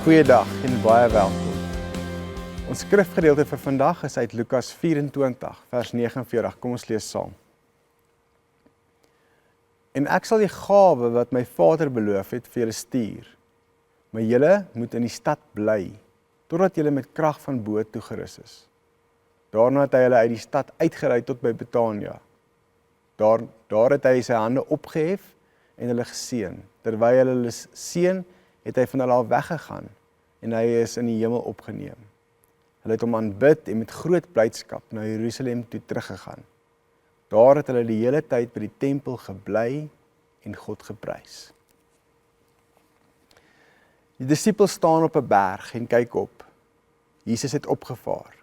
Goeiedag en baie welkom. Ons skrifgedeelte vir vandag is uit Lukas 24 vers 49. Kom ons lees saam. En ek sal die gawe wat my Vader beloof het vir julle stuur, maar julle moet in die stad bly, totdat julle met krag van bo toegerus is. Daarna het hy hulle uit die stad uitgery tot by Betania. Daar het hy sy hande opgehef en hulle geseën. Terwyl hy hulle seën, het hy van hulle al weggegaan en hy is in die hemel opgeneem. Hulle het hom aanbid en met groot blydskap na Jerusalem toe teruggegaan. Daar het hulle die hele tyd by die tempel gebly en God geprys. Die disippels staan op 'n berg en kyk op. Jesus het opgevaar.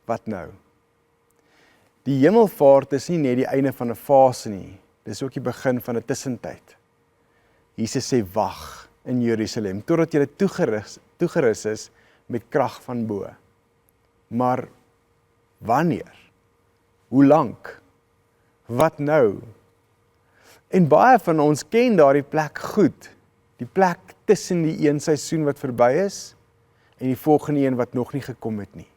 Wat nou? Die hemelvaart is nie net die einde van 'n fase nie, dis ook die begin van 'n tussentyd. Jesus sê wag in Jerusalem, totdat jy toegerus is met krag van bo. Maar wanneer? Hoe lank? Wat nou? En baie van ons ken daardie plek goed, die plek tussen die een seisoen wat verby is, en die volgende een wat nog nie gekom het nie.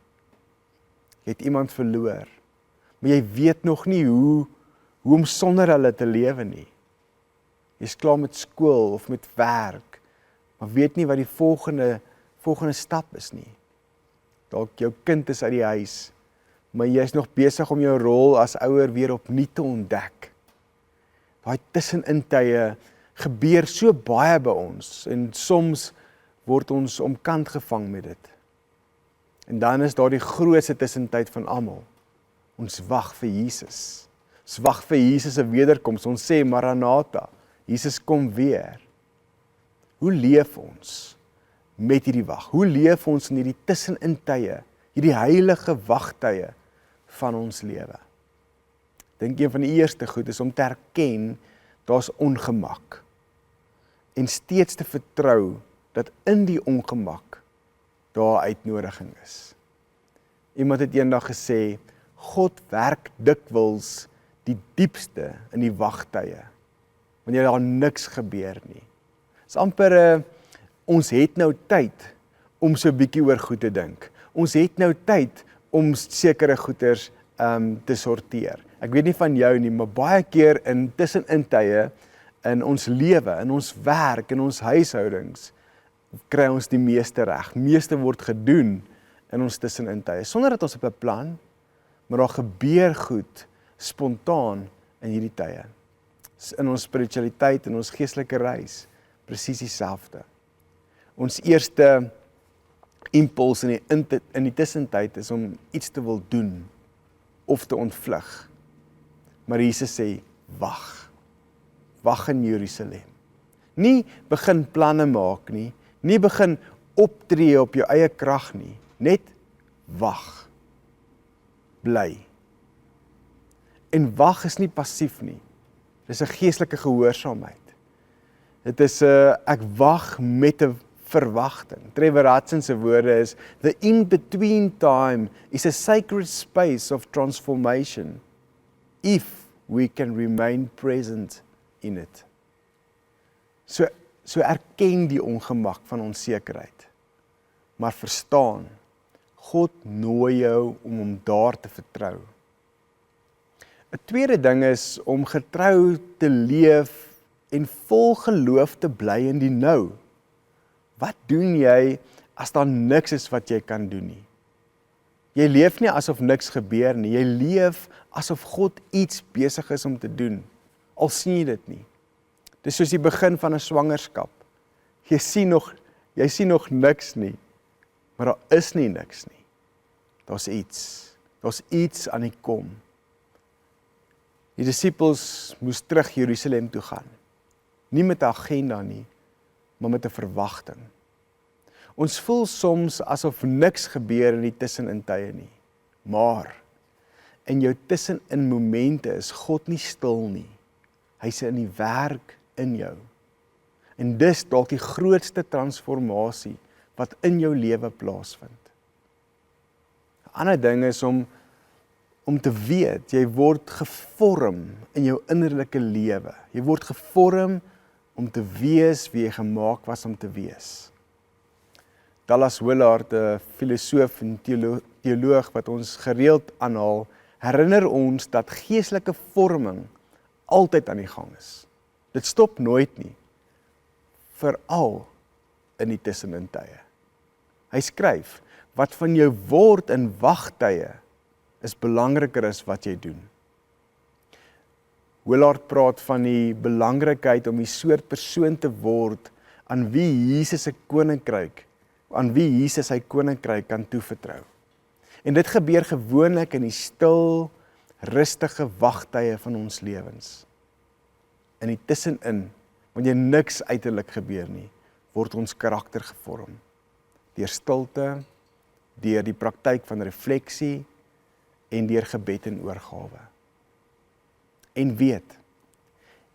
Jy het iemand verloor, maar jy weet nog nie hoe om sonder hulle te lewe nie. Jy's klaar met skool of met werk, maar weet nie wat die volgende stap is nie. Dalk jou kind is uit die huis, maar jy is nog besig om jou rol as ouer weer opnuut te ontdek. Daai tussenintye gebeur so baie by ons, en soms word ons omkant gevang met dit. En dan is daar die grootste tussentyd van almal. Ons wag vir Jesus. Ons wag vir Jesus se wederkoms. Ons sê Maranatha, Jesus kom weer. Hoe leef ons met hierdie wag? Hoe leef ons in hierdie tussenintye, hierdie heilige wagtye van ons lewe? Ek dink een van die eerste goed is om te erken, daar's ongemak. En steeds te vertrou dat in die ongemak daar uitnodiging is. Iemand het eendag gesê, God werk dikwels die diepste in die wagtye, wanneer daar niks gebeur nie. Dit is amper, ons het nou tyd om so 'n bietjie oor goed te dink. Ons het nou tyd om sekere goeders te sorteer. Ek weet nie van jou nie, maar baie keer in tussenintye in ons lewe, in ons werk, in ons huishoudings, kry ons die meeste reg. Meeste word gedoen in ons tussenintye, sonder dat ons op 'n plan, maar daar gebeur goed spontaan in hierdie tye. In ons spiritualiteit, in ons geestelike reis, presies dieselfde. Ons eerste impuls in die tussentyd is om iets te wil doen of te ontvlug. Maar Jesus sê, wag. Wag in Jerusalem. Nie begin planne maak nie, nie begin optree op jou eie krag nie, net wag. Bly. En wag is nie passief nie. Dis 'n geestelike gehoorsaamheid. Dit is ek wag met 'n verwagting. Trevor Hudson se woorde is, the in-between time is a sacred space of transformation, if we can remain present in it. So erken die ongemak van onsekerheid, maar verstaan, God nooi jou om hom daar te vertrou. 'n tweede ding is om getrou te leef en vol geloof te bly in die nou. Wat doen jy as daar niks is wat jy kan doen nie? Jy leef nie asof niks gebeur nie, jy leef asof God iets besig is om te doen, al sien jy dit nie. Dis soos die begin van 'n swangerskap. Jy sien nog niks nie, maar daar is nie niks nie. Daar's iets aan die kom. Die disippels moes terug Jerusalem toe gaan. Nie met 'n agenda nie, maar met 'n verwagting. Ons voel soms asof niks gebeur in die tussenintye nie. Maar in jou tussenin momente is God nie stil nie. Hy's in die werk in jou. En dis dalk die grootste transformasie wat in jou lewe plaasvind. 'n Ander ding is om te weet, jy word gevorm in jou innerlike lewe. Jy word gevorm om te wees wie jy gemaak was om te wees. Dallas Willard, 'n filosoof en teoloog wat ons gereeld aanhaal, herinner ons dat geestelike vorming altyd aan die gang is. Dit stop nooit nie, veral in die tussenin tye. Hy skryf, wat van jou word in wagtye is belangriker as wat jy doen. Willard praat van die belangrikheid om die soort persoon te word aan wie Jesus sy koninkryk kan toevertrou. En dit gebeur gewoonlik in die stil, rustige wagtye van ons lewens. In die tussenin, wanneer niks uiterlik gebeur nie, word ons karakter gevorm. Deur stilte, deur die praktyk van refleksie en deur gebed en oorgawe. En weet,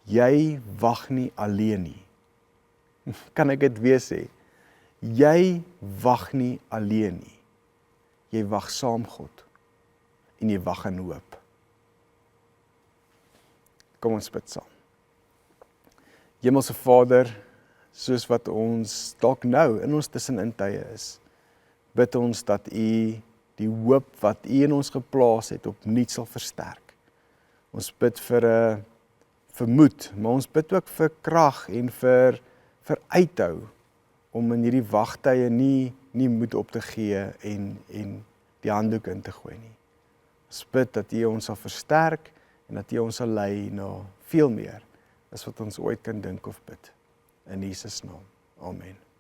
jy wag nie alleen nie. Kan ek dit weer sê? Jy wag nie alleen nie. Jy wag saam God en jy wag in hoop. Kom ons bid saam. Hemelse Vader, soos wat ons dalk nou in ons tussenin tye is, bid ons dat U die hoop wat U in ons geplaas het opnuut sal versterk. Ons bid vir moed, maar ons bid ook vir krag en vir uithou om in hierdie wagtye nie moed op te gee en die handdoek in te gooi nie. Ons bid dat U ons sal versterk en dat U ons sal lei na veel meer as wat ons ooit kan dink of bid. In Jesus naam. Amen.